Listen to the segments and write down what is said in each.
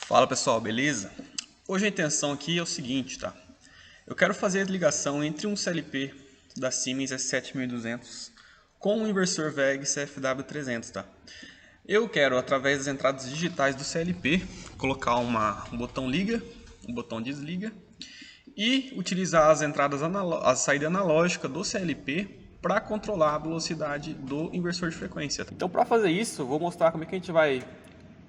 Fala pessoal, beleza? Hoje a intenção aqui é o seguinte, tá? Eu quero fazer a ligação entre um CLP da Siemens S7200 com um inversor VEG CFW300, tá? Eu quero, através das entradas digitais do CLP, colocar um botão liga, um botão desliga e utilizar a saída analógica do CLP para controlar a velocidade do inversor de frequência. Então, para fazer isso, eu vou mostrar como é que a gente vai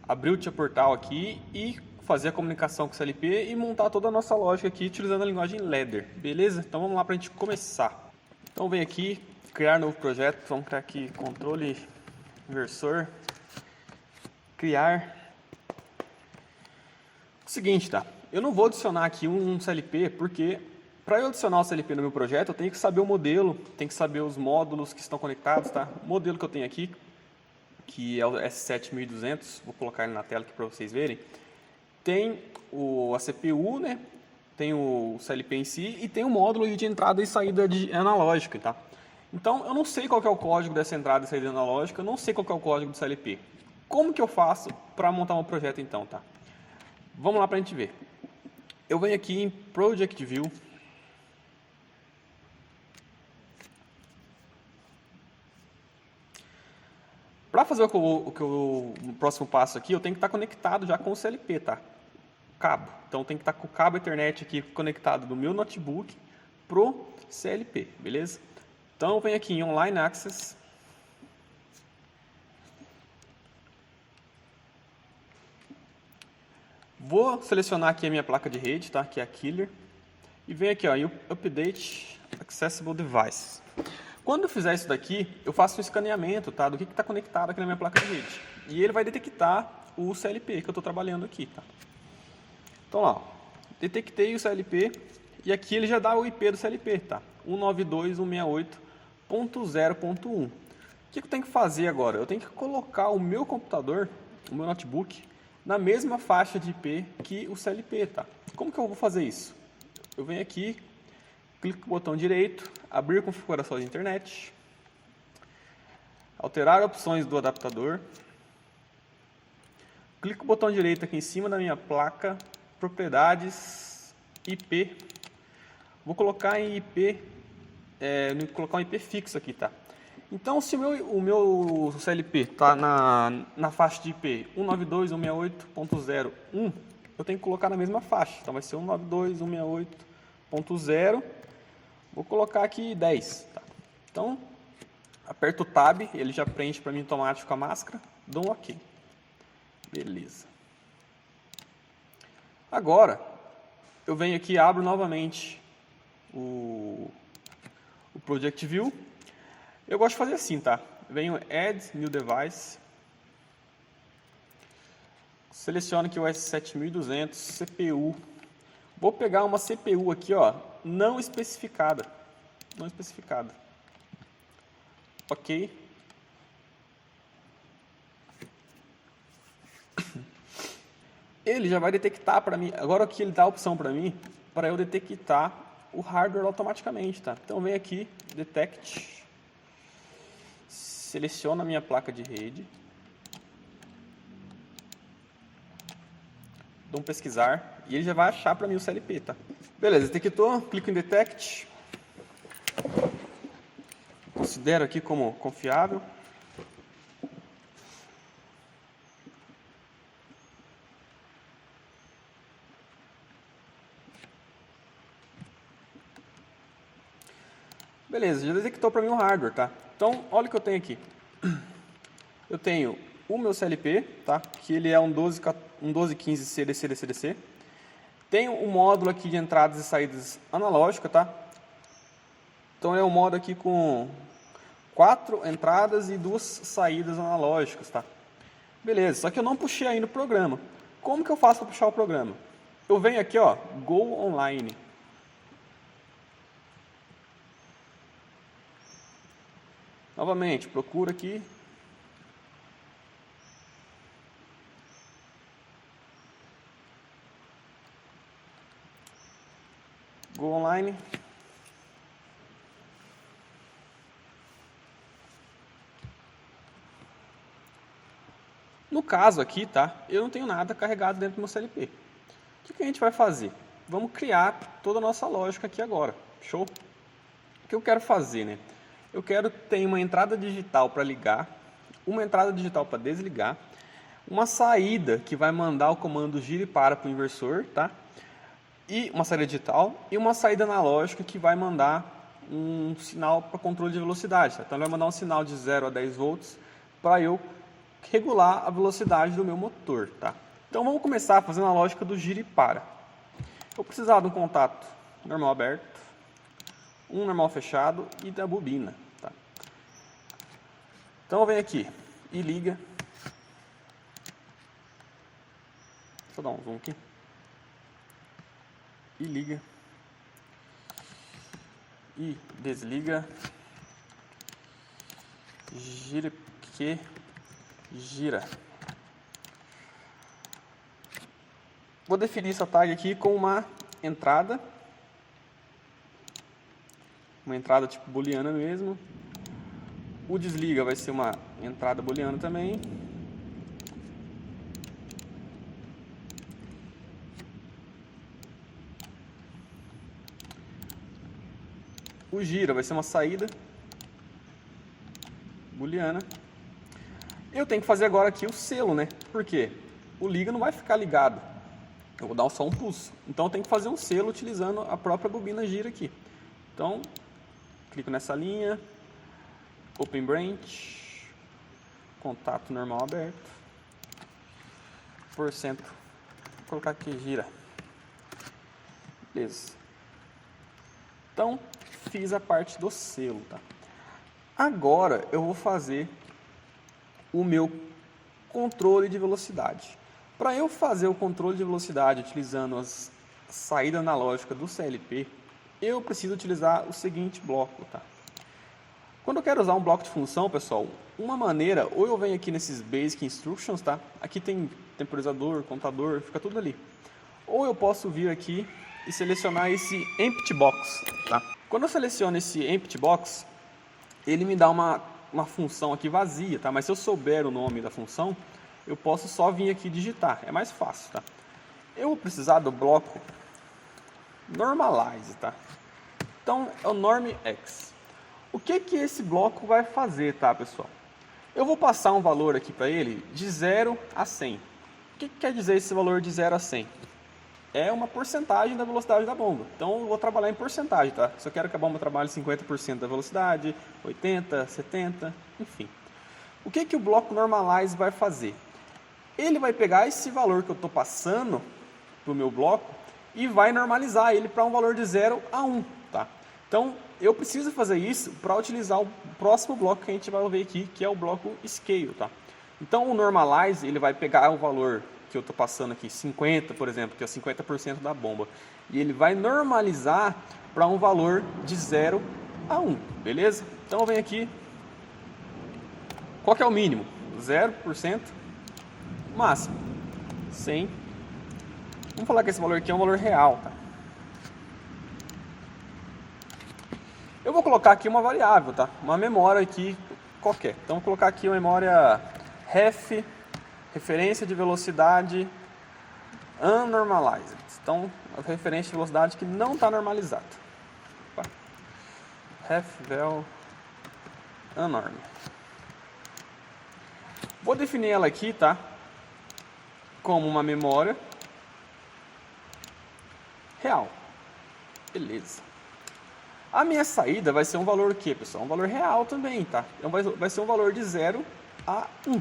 abrir o Tia Portal aqui e fazer a comunicação com o CLP e montar toda a nossa lógica aqui utilizando a linguagem Ladder, beleza? Então vamos lá para a gente começar. Então vem aqui, criar novo projeto, vamos criar aqui controle inversor, criar. O seguinte, tá? Eu não vou adicionar aqui um CLP porque para eu adicionar o CLP no meu projeto eu tenho que saber o modelo, tenho que saber os módulos que estão conectados, tá? O modelo que eu tenho aqui, que é o S7200, vou colocar ele na tela aqui para vocês verem. Tem a CPU, né? Tem o CLP em si e tem o módulo de entrada e saída analógica, tá? Então, eu não sei qual que é o código dessa entrada e saída analógica, eu não sei qual que é o código do CLP. Como que eu faço para montar um projeto então, tá? Vamos lá para a gente ver. Eu venho aqui em Project View. Para fazer o próximo passo aqui, eu tenho que estar conectado já com o CLP, tá? Cabo. Então tem que estar com o cabo Ethernet aqui conectado do meu notebook pro CLP, beleza? Então eu venho aqui em Online Access. Vou selecionar aqui a minha placa de rede, tá? Que é a Killer. E venho aqui, ó, em Update Accessible Device. Quando eu fizer isso daqui, eu faço um escaneamento, tá? Do que está conectado aqui na minha placa de rede. E ele vai detectar o CLP que eu estou trabalhando aqui, tá? Então, ó, detectei o CLP e aqui ele já dá o IP do CLP, tá? 192.168.0.1. O que eu tenho que fazer agora? Eu tenho que colocar o meu computador, o meu notebook, na mesma faixa de IP que o CLP, tá? Como que eu vou fazer isso? Eu venho aqui, clico com o botão direito, abrir configuração de internet, alterar opções do adaptador, clico com o botão direito aqui em cima da minha placa, propriedades, IP, vou colocar em IP, colocar um IP fixo aqui, tá? Então, se o meu CLP está na faixa de IP 192.168.0.1, eu tenho que colocar na mesma faixa. Então, vai ser 192.168.0. Vou colocar aqui 10. Tá? Então, aperto o Tab, ele já preenche para mim automático a máscara. Dou um OK. Beleza. Agora, eu venho aqui e abro novamente o Project View. Eu gosto de fazer assim, tá? Venho Add New Device. Seleciono aqui o S7200 CPU. Vou pegar uma CPU aqui, ó, não especificada. Não especificada. OK. Ele já vai detectar para mim. Agora aqui ele dá a opção para mim para eu detectar o hardware automaticamente, tá? Então vem aqui, Detect. Seleciono a minha placa de rede. Dou um pesquisar e ele já vai achar para mim o CLP, tá? Beleza, detectou, clico em Detect. Considero aqui como confiável. Beleza, já detectou para mim o hardware, tá? Então, olha o que eu tenho aqui. Eu tenho o meu CLP, tá? Que ele é um 1215 CDC-DC. Tenho um módulo aqui de entradas e saídas analógica, tá? Então é um módulo aqui com 4 entradas e 2 saídas analógicas, tá? Beleza, só que eu não puxei ainda o programa. Como que eu faço para puxar o programa? Eu venho aqui, ó, Go Online. Novamente, procuro aqui. Go Online. No No caso aqui, tá? Eu não tenho nada carregado dentro do meu CLP. O que a gente vai fazer? Vamos criar toda a nossa lógica aqui agora. Show? O que eu quero fazer, né? Eu quero ter uma entrada digital para ligar, uma entrada digital para desligar, uma saída que vai mandar o comando gira e para o inversor, tá? E uma saída digital e uma saída analógica que vai mandar um sinal para controle de velocidade, tá? Então ele vai mandar um sinal de 0 a 10 volts para eu regular a velocidade do meu motor, tá? Então vamos começar fazendo a lógica do gira e para. Eu vou precisar de um contato normal aberto, um normal fechado e da bobina, tá? Então eu venho aqui e liga. Deixa eu dar um zoom aqui. E liga. E desliga. Gira que gira. Vou definir essa tag aqui com uma entrada tipo booleana mesmo. O desliga vai ser uma entrada booleana também. O gira vai ser uma saída booleana. Eu tenho que fazer agora aqui o selo, né? Por quê? O liga não vai ficar ligado. Eu vou dar só um pulso. Então eu tenho que fazer um selo utilizando a própria bobina gira aqui. Então, clico nessa linha, Open Branch, contato normal aberto, %, vou colocar aqui gira. Beleza. Então, fiz a parte do selo, tá? Agora eu vou fazer o meu controle de velocidade. Para eu fazer o controle de velocidade utilizando as saídas analógicas do CLP, eu preciso utilizar o seguinte bloco, tá? Quando eu quero usar um bloco de função, pessoal, uma maneira, ou eu venho aqui nesses Basic Instructions, tá? Aqui tem temporizador, contador, fica tudo ali. Ou eu posso vir aqui e selecionar esse Empty Box, tá? Quando eu seleciono esse Empty Box, ele me dá uma função aqui vazia, tá? Mas se eu souber o nome da função, eu posso só vir aqui digitar, é mais fácil, tá? Eu vou precisar do bloco Normalize, tá? Então, é o NormX. O que esse bloco vai fazer, tá, pessoal? Eu vou passar um valor aqui para ele de 0 a 100. O que quer dizer esse valor de 0 a 100? É uma porcentagem da velocidade da bomba. Então, eu vou trabalhar em porcentagem, tá? Se eu quero que a bomba trabalhe 50% da velocidade, 80%, 70%, enfim. O que o bloco Normalize vai fazer? Ele vai pegar esse valor que eu estou passando para o meu bloco e vai normalizar ele para um valor de 0 a 1, tá? Então, eu preciso fazer isso para utilizar o próximo bloco que a gente vai ver aqui, que é o bloco Scale, tá? Então, o Normalize, ele vai pegar o valor que eu estou passando aqui, 50, por exemplo, que é 50% da bomba, e ele vai normalizar para um valor de 0 a 1, beleza? Então, eu venho aqui, qual que é o mínimo? 0%, máximo, 100. Vamos falar que esse valor aqui é um valor real, tá? Eu vou colocar aqui uma variável, tá? Uma memória aqui qualquer. Então, vou colocar aqui uma memória ref, referência de velocidade unnormalized. Então, a referência de velocidade que não está normalizada. Ref vel unnorm. Vou definir ela aqui, tá? Como uma memória real. Beleza. A minha saída vai ser um valor o quê, pessoal? Um valor real também, tá? Então vai ser um valor de 0 a 1.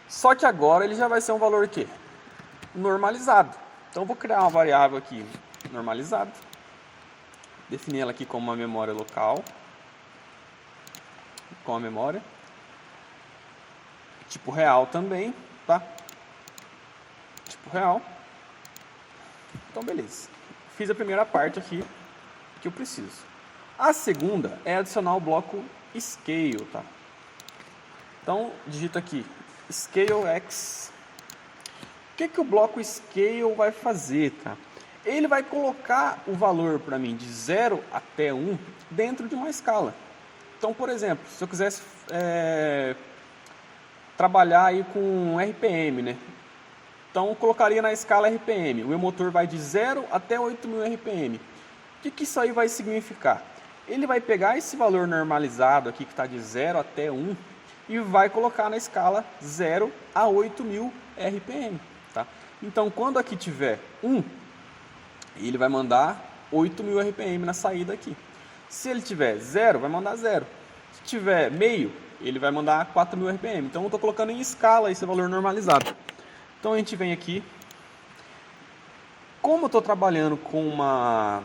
Só que agora ele já vai ser um valor o quê? Normalizado. Então eu vou criar uma variável aqui normalizada. Definir ela aqui como uma memória local. Com a memória. Tipo real também, tá? Tipo real. Então beleza. Fiz a primeira parte aqui que eu preciso. A segunda é adicionar o bloco Scale, tá? Então, digito aqui ScaleX. O que o bloco Scale vai fazer, tá? Ele vai colocar o valor para mim de 0 até 1 dentro de uma escala. Então, por exemplo, se eu quisesse trabalhar aí com RPM, né? Então eu colocaria na escala RPM. O meu motor vai de 0 até 8.000 RPM. O que isso aí vai significar? Ele vai pegar esse valor normalizado aqui que está de 0 até 1 e vai colocar na escala 0 a 8.000 RPM. Tá? Então quando aqui tiver 1, ele vai mandar 8.000 RPM na saída aqui. Se ele tiver 0, vai mandar 0. Se tiver meio, ele vai mandar 4.000 RPM. Então eu estou colocando em escala esse valor normalizado. Então a gente vem aqui. Como eu estou trabalhando com a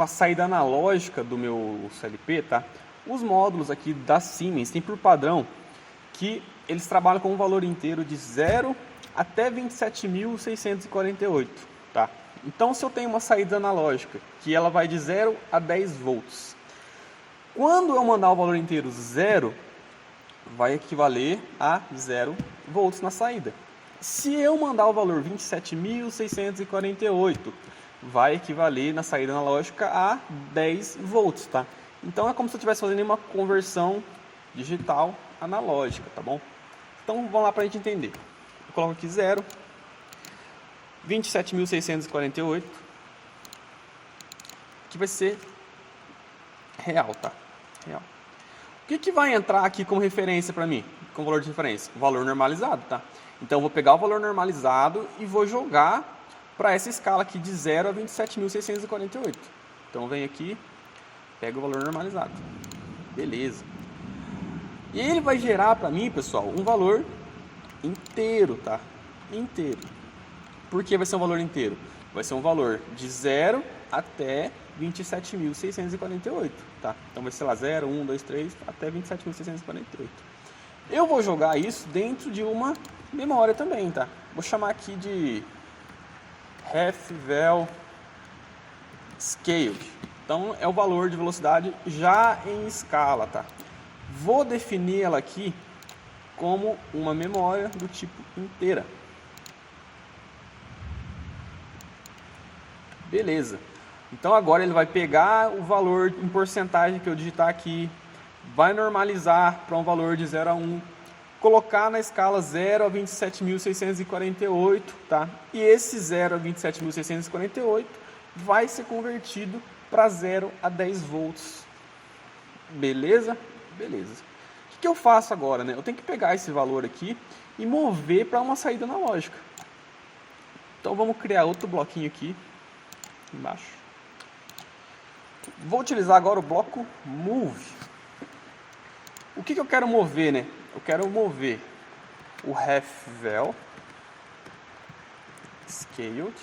saída analógica do meu CLP, tá? Os módulos aqui da Siemens tem por padrão que eles trabalham com um valor inteiro de 0 até 27.648, tá? Então se eu tenho uma saída analógica que ela vai de 0 a 10 volts, quando eu mandar o valor inteiro 0, vai equivaler a 0 volts na saída. Se eu mandar o valor 27.648, vai equivaler na saída analógica a 10 volts, tá? Então é como se eu estivesse fazendo uma conversão digital analógica, tá bom? Então vamos lá para a gente entender. Eu coloco aqui 0, 27.648, que vai ser real, tá? Real. O que vai entrar aqui como referência para mim? Como valor de referência? O valor normalizado, tá? Então eu vou pegar o valor normalizado e vou jogar para essa escala aqui de 0 a 27.648. Então vem aqui, pega o valor normalizado. Beleza. E ele vai gerar para mim, pessoal, um valor inteiro, tá? Inteiro. Por que vai ser um valor inteiro? Vai ser um valor de 0 até 27.648, tá? Então vai ser lá 0, 1, 2, 3, até 27.648. Eu vou jogar isso dentro de uma memória também, tá? Vou chamar aqui de RefVel Scaled. Então é o valor de velocidade já em escala, tá? Vou definir ela aqui como uma memória do tipo inteira. Beleza. Então agora ele vai pegar o valor em porcentagem que eu digitar aqui, vai normalizar para um valor de 0 a 1, colocar na escala 0 a 27.648, tá? E esse 0 a 27.648 vai ser convertido para 0 a 10 volts. Beleza? Beleza. O que eu faço agora, né? Eu tenho que pegar esse valor aqui e mover para uma saída analógica. Então vamos criar outro bloquinho aqui embaixo. Vou utilizar agora o bloco Move. O que eu quero mover, né? Eu quero mover o RefVel Scaled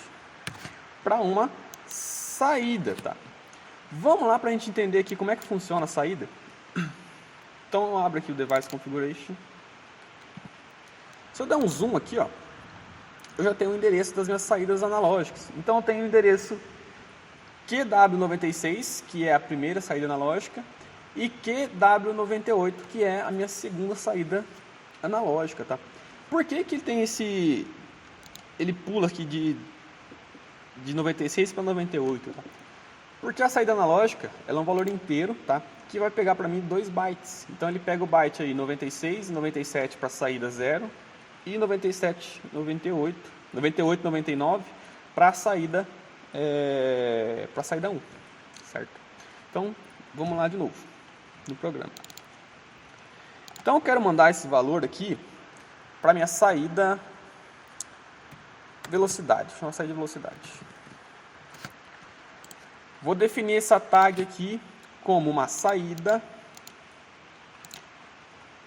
para uma saída, tá? Vamos lá para a gente entender aqui como é que funciona a saída. Então eu abro aqui o Device Configuration. Se eu der um zoom aqui, ó, eu já tenho o endereço das minhas saídas analógicas. Então eu tenho o endereço QW96, que é a primeira saída analógica, e QW98, que é a minha segunda saída analógica, tá? Por que ele tem esse... ele pula aqui de 96 para 98, tá? Porque a saída analógica, ela é um valor inteiro, tá? Que vai pegar para mim 2 bytes. Então ele pega o byte aí 96 e 97 para a saída 0 e 97, 98, 98, 99 para a saída 1, certo? Então, vamos lá de novo no programa. Então eu quero mandar esse valor aqui para minha saída velocidade, chama saída de velocidade. Vou definir essa tag aqui como uma saída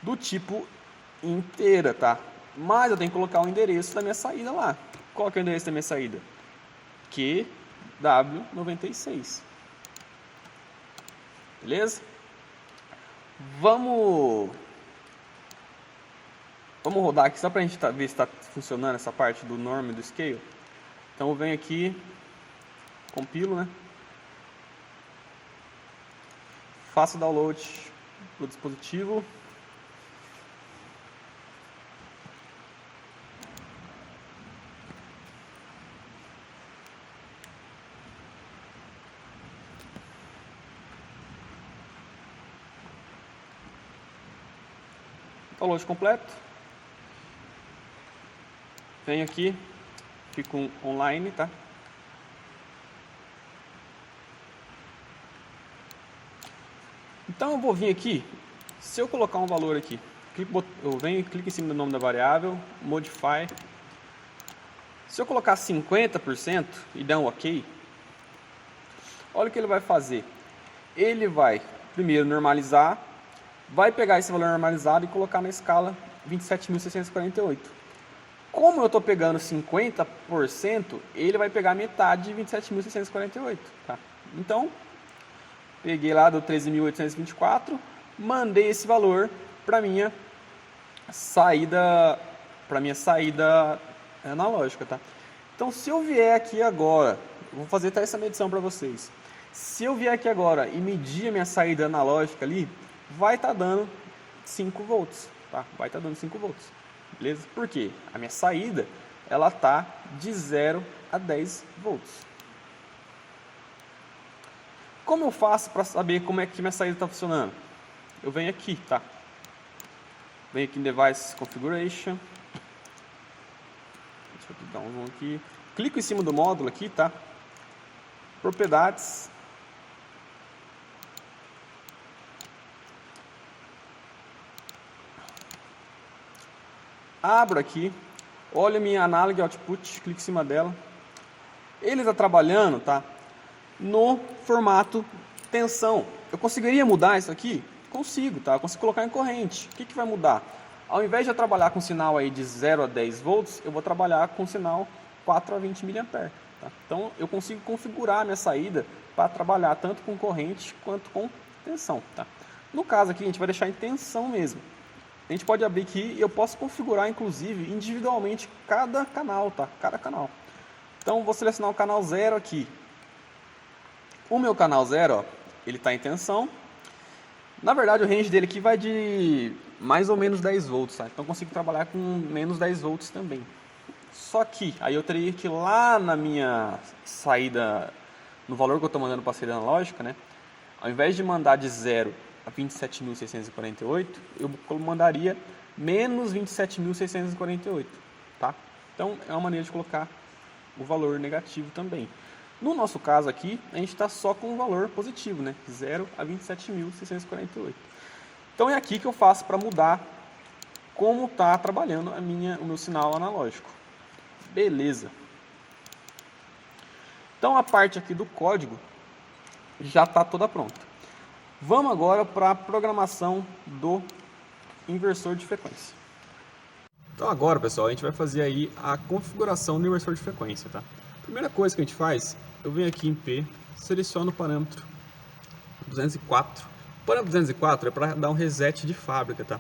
do tipo inteira, tá? Mas eu tenho que colocar o endereço da minha saída lá. Qual que é o endereço da minha saída? QW96. Beleza? Vamos rodar aqui só para a gente ver se está funcionando essa parte do norm e do scale. Então eu venho aqui, compilo, né? Faço o download do dispositivo. Download completo. venho aqui, fico online, tá? Então eu vou vir aqui, se eu colocar um valor aqui, eu venho e clico em cima do nome da variável, modify. Se eu colocar 50% e der um OK, olha o que ele vai fazer. Ele vai primeiro normalizar, vai pegar esse valor normalizado e colocar na escala 27.648. Como eu estou pegando 50%, ele vai pegar metade de 27.648. Tá? Então, peguei lá do 13.824, mandei esse valor para minha saída, analógica, tá? Então, se eu vier aqui agora, eu vou fazer até essa medição para vocês. Se eu vier aqui agora e medir a minha saída analógica ali, vai estar dando 5 volts, tá? Vai estar dando 5 volts, beleza? Por quê? A minha saída, ela tá de 0 a 10 volts. Como eu faço para saber como é que minha saída está funcionando? Eu venho aqui, tá? Venho aqui em Device Configuration. Deixa eu dar um zoom aqui. Clico em cima do módulo aqui, tá? Propriedades. Abro aqui. Olho a minha Analog Output. Clico em cima dela. Ele está trabalhando, tá? No formato tensão. Eu conseguiria mudar isso aqui? Consigo, tá? Eu consigo colocar em corrente. O que vai mudar? Ao invés de eu trabalhar com sinal aí de 0 a 10 volts, eu vou trabalhar com sinal 4 a 20 mA. Tá? Então, eu consigo configurar a minha saída para trabalhar tanto com corrente quanto com tensão. Tá? No caso aqui, a gente vai deixar em tensão mesmo. A gente pode abrir aqui e eu posso configurar, inclusive, individualmente cada canal, tá? Cada canal. Então, vou selecionar o canal 0 aqui. O meu canal 0, ó, ele está em tensão. Na verdade, o range dele aqui vai de mais ou menos 10 volts, tá? Então, eu consigo trabalhar com menos 10 volts também. Só que, aí eu teria que ir lá na minha saída, no valor que eu estou mandando para a saída analógica, né? Ao invés de mandar de 0 a 27.648, eu mandaria menos 27.648, tá? Então, é uma maneira de colocar o valor negativo também. No nosso caso aqui, a gente está só com o valor positivo, né? 0 a 27.648. Então é aqui que eu faço para mudar como está trabalhando o meu sinal analógico. Beleza. Então a parte aqui do código já está toda pronta. Vamos agora para a programação do inversor de frequência. Então agora, pessoal, a gente vai fazer aí a configuração do inversor de frequência, tá? Primeira coisa que a gente faz, eu venho aqui em P, seleciono o parâmetro 204. O parâmetro 204 é para dar um reset de fábrica, tá?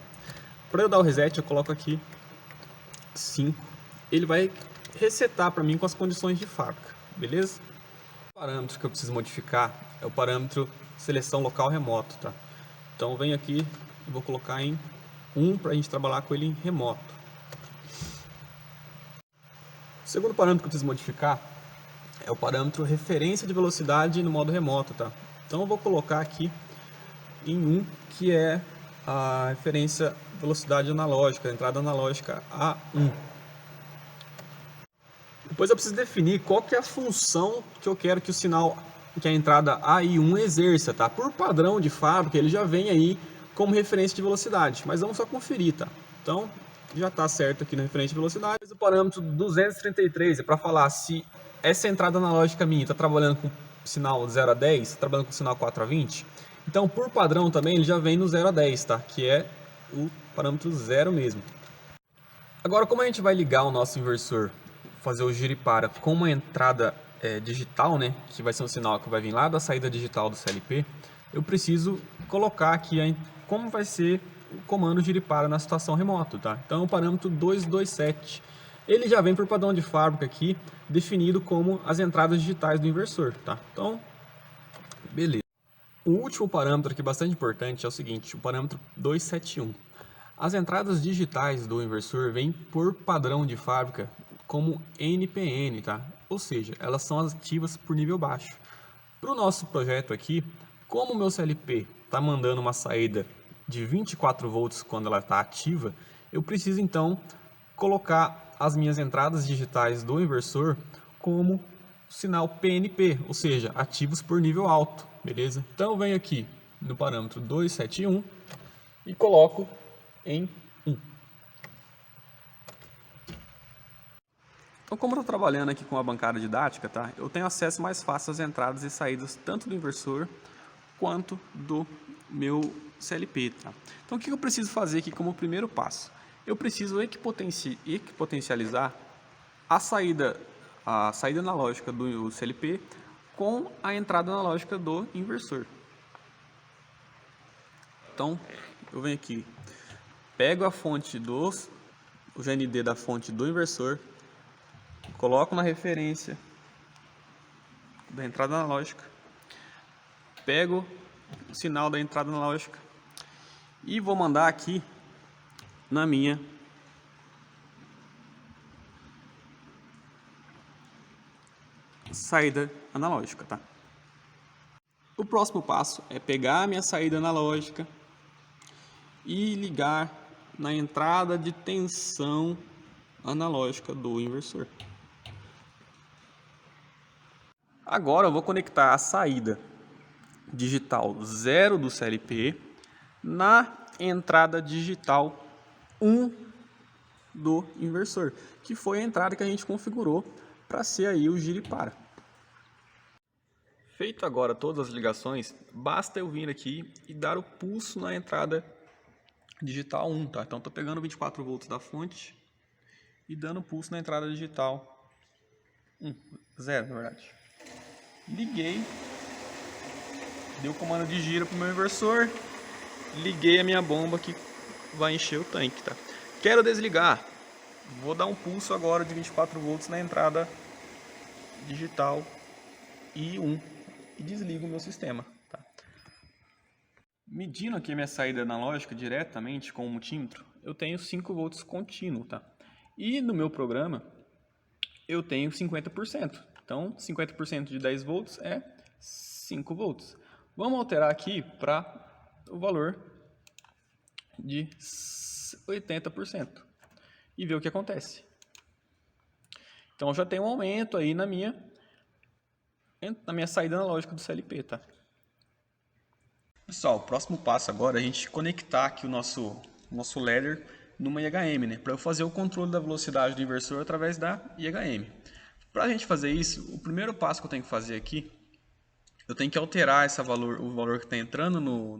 Para eu dar o reset, eu coloco aqui 5. Ele vai resetar para mim com as condições de fábrica, beleza? O parâmetro que eu preciso modificar é o parâmetro seleção local remoto, tá? Então eu venho aqui e vou colocar em 1 para a gente trabalhar com ele em remoto. O segundo parâmetro que eu preciso modificar é o parâmetro referência de velocidade no modo remoto, tá? Então eu vou colocar aqui em 1, que é a referência velocidade analógica, a entrada analógica A1. Depois eu preciso definir qual que é a função que eu quero que o sinal, que a entrada AI1 exerça, tá? Por padrão de fábrica, ele já vem aí como referência de velocidade, mas vamos só conferir, tá? Então, já está certo aqui na referência de velocidade. O parâmetro 233 é para falar se essa entrada analógica minha está trabalhando com sinal 0 a 10, está trabalhando com sinal 4 a 20. Então, por padrão também, ele já vem no 0 a 10, tá? Que é o parâmetro 0 mesmo. Agora, como a gente vai ligar o nosso inversor, fazer o giro e para com uma entrada digital, né? Que vai ser um sinal que vai vir lá da saída digital do CLP, eu preciso colocar aqui como vai ser o comando giro e para na situação remoto, tá? Então, o parâmetro 227, ele já vem por padrão de fábrica aqui, definido como as entradas digitais do inversor, tá? Então, beleza. O último parâmetro aqui bastante importante é o seguinte, o parâmetro 271. As entradas digitais do inversor vêm por padrão de fábrica como NPN, tá? Ou seja, elas são ativas por nível baixo. Para o nosso projeto aqui, como o meu CLP está mandando uma saída de 24 volts quando ela está ativa, eu preciso então colocar as minhas entradas digitais do inversor como sinal PNP, ou seja, ativos por nível alto, beleza? Então eu venho aqui no parâmetro 271 e coloco em 1. Então, como eu estou trabalhando aqui com a bancada didática, tá? Eu tenho acesso mais fácil às entradas e saídas tanto do inversor quanto do meu CLP, tá? Então, o que eu preciso fazer aqui como primeiro passo? Eu preciso equipotencializar a saída analógica do CLP com a entrada analógica do inversor. Então, eu venho aqui, pego a fonte o GND da fonte do inversor, coloco na referência da entrada analógica, pego o sinal da entrada analógica e vou mandar aqui na minha saída analógica, tá? O próximo passo é pegar a minha saída analógica e ligar na entrada de tensão analógica do inversor. Agora eu vou conectar a saída digital 0 do CLP na entrada digital 1 do inversor, que foi a entrada que a gente configurou para ser aí o gira e para. Feito agora todas as ligações, basta eu vir aqui e dar o pulso na entrada digital 1, tá? Então estou pegando 24 volts da fonte e dando pulso na entrada digital 1, 0 na verdade. Liguei, dei o comando de giro para o meu inversor, liguei a minha bomba que vai encher o tanque, tá? Quero desligar, vou dar um pulso agora de 24 volts na entrada digital I1 e desligo o meu sistema, tá? Medindo aqui a minha saída analógica diretamente com o multímetro, eu tenho 5 volts contínuo, tá? E no meu programa eu tenho 50%. Então, 50% de 10 volts é 5 volts. Vamos alterar aqui para o valor de 80% e ver o que acontece. Então, já tem um aumento aí na minha saída analógica do CLP, tá? Pessoal, o próximo passo agora é a gente conectar aqui o nosso ladder numa IHM, né? Para eu fazer o controle da velocidade do inversor através da IHM. Para a gente fazer isso, o primeiro passo que eu tenho que fazer aqui, eu tenho que alterar o valor que está entrando no